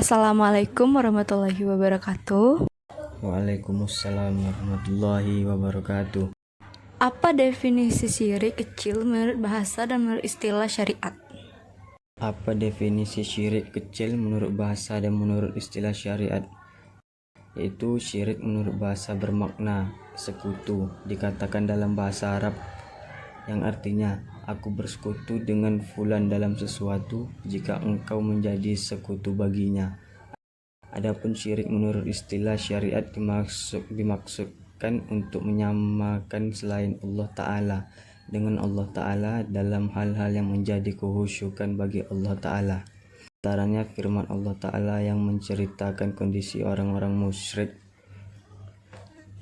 Assalamualaikum warahmatullahi wabarakatuh. Waalaikumsalam warahmatullahi wabarakatuh. Apa definisi syirik kecil menurut bahasa dan menurut istilah syariat? Apa definisi syirik kecil menurut bahasa dan menurut istilah syariat? Yaitu syirik menurut bahasa bermakna sekutu, dikatakan dalam bahasa Arab yang artinya aku bersekutu dengan fulan dalam sesuatu jika engkau menjadi sekutu baginya. Adapun syirik menurut istilah syariat dimaksudkan untuk menyamakan selain Allah Ta'ala dengan Allah Ta'ala dalam hal-hal yang menjadi kehusyukan bagi Allah Ta'ala. Antaranya firman Allah Ta'ala yang menceritakan kondisi orang-orang musyrik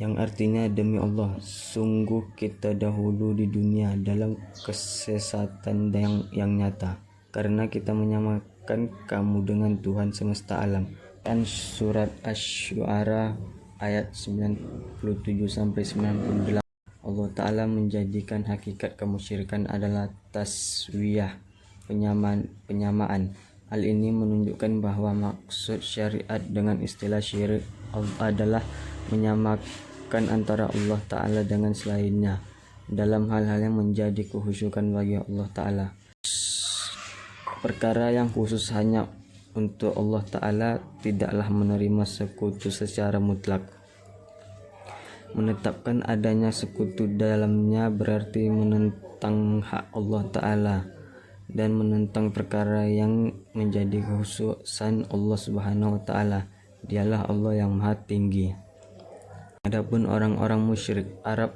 yang artinya, demi Allah, sungguh kita dahulu di dunia dalam kesesatan yang nyata karena kita menyamakan kamu dengan Tuhan semesta alam. Dan surat Asy-Syu'ara ayat 97-98, Allah Ta'ala menjadikan hakikat kemusyrikan adalah taswiyah, penyamaan. Hal ini menunjukkan bahwa maksud syariat dengan istilah syirik adalah menyamakan antara Allah Ta'ala dengan selainnya dalam hal-hal yang menjadi kehusyukan bagi Allah Ta'ala. Perkara yang khusus hanya untuk Allah Ta'ala tidaklah menerima sekutu secara mutlak. Menetapkan adanya sekutu dalamnya berarti menentang hak Allah Ta'ala dan menentang perkara yang menjadi kekhususan Allah Subhanahu wa Ta'ala. Dialah Allah yang Maha Tinggi. Adapun orang-orang musyrik Arab,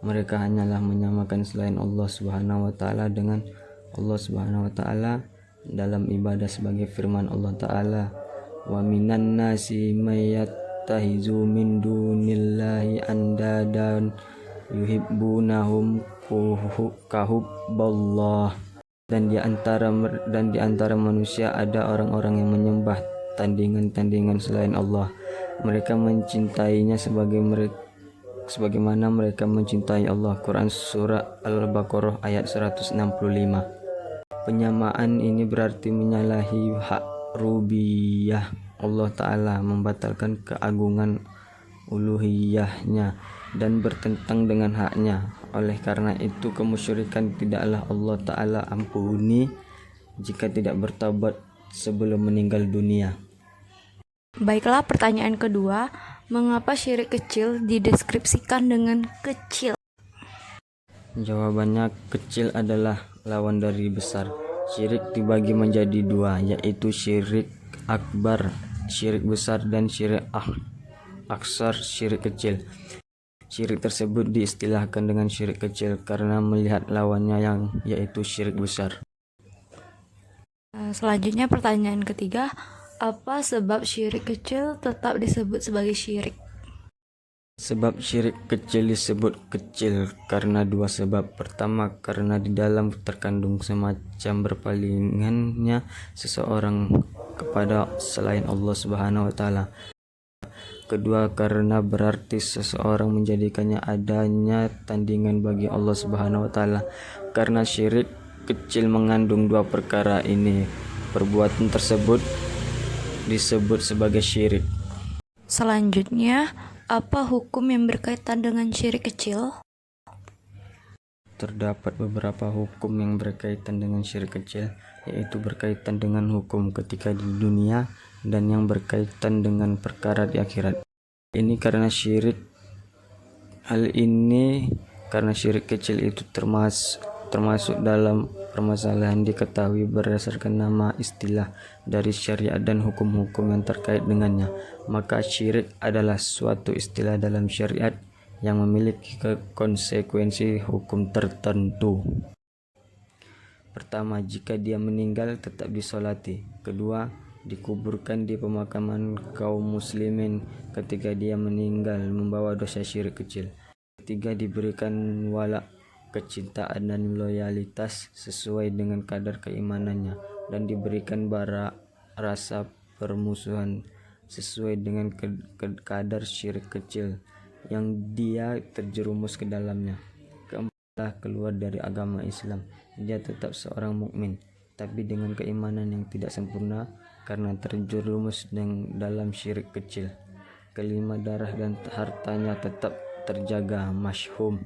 mereka hanyalah menyamakan selain Allah Subhanahu wa Ta'ala dengan Allah Subhanahu wa Ta'ala dalam ibadah, sebagai firman Allah Ta'ala, wa minan nasi may yattahizu min dunillahi andadan yuhibbunahum kahubballah. Dan di antara manusia ada orang-orang yang menyembah tandingan-tandingan selain Allah. Mereka mencintainya sebagaimana mereka mencintai Allah. Quran surah Al-Baqarah ayat 165. Penyamaan ini berarti menyalahi hak rububiyah Allah Ta'ala, membatalkan keagungan uluhiyahnya dan bertentang dengan haknya. Oleh karena itu kemusyrikan tidaklah Allah Ta'ala ampuni jika tidak bertaubat sebelum meninggal dunia. Baiklah, pertanyaan kedua, mengapa syirik kecil dideskripsikan dengan kecil? Jawabannya, kecil adalah lawan dari besar. Syirik dibagi menjadi dua, yaitu syirik akbar, syirik besar, dan syirik aksar, syirik kecil. Syirik tersebut diistilahkan dengan syirik kecil karena melihat lawannya yaitu syirik besar. Selanjutnya pertanyaan ketiga, apa sebab syirik kecil tetap disebut sebagai syirik? Sebab syirik kecil disebut kecil karena dua sebab. Pertama, karena di dalam terkandung semacam berpalingannya seseorang kepada selain Allah Subhanahu wa Ta'ala. Kedua, karena berarti seseorang menjadikannya adanya tandingan bagi Allah Subhanahu wa Ta'ala. Karena syirik kecil mengandung dua perkara ini, perbuatan tersebut disebut sebagai syirik. Selanjutnya, apa hukum yang berkaitan dengan syirik kecil? Terdapat beberapa hukum yang berkaitan dengan syirik kecil, yaitu berkaitan dengan hukum ketika di dunia dan yang berkaitan dengan perkara di akhirat. Hal ini karena syirik kecil itu termasuk dalam permasalahan diketahui berdasarkan nama istilah dari syariat dan hukum-hukum yang terkait dengannya. Maka syirik adalah suatu istilah dalam syariat yang memiliki konsekuensi hukum tertentu. Pertama, jika dia meninggal tetap disolati. Kedua, dikuburkan di pemakaman kaum muslimin ketika dia meninggal membawa dosa syirik kecil. Ketiga, diberikan wala, kecintaan dan loyalitas sesuai dengan kadar keimanannya, dan diberikan bara rasa permusuhan sesuai dengan kadar syirik kecil yang dia terjerumus ke dalamnya. Keempat, keluar dari agama Islam, dia tetap seorang mukmin tapi dengan keimanan yang tidak sempurna karena terjerumus dalam syirik kecil. Kelima, darah dan hartanya tetap terjaga masyhum.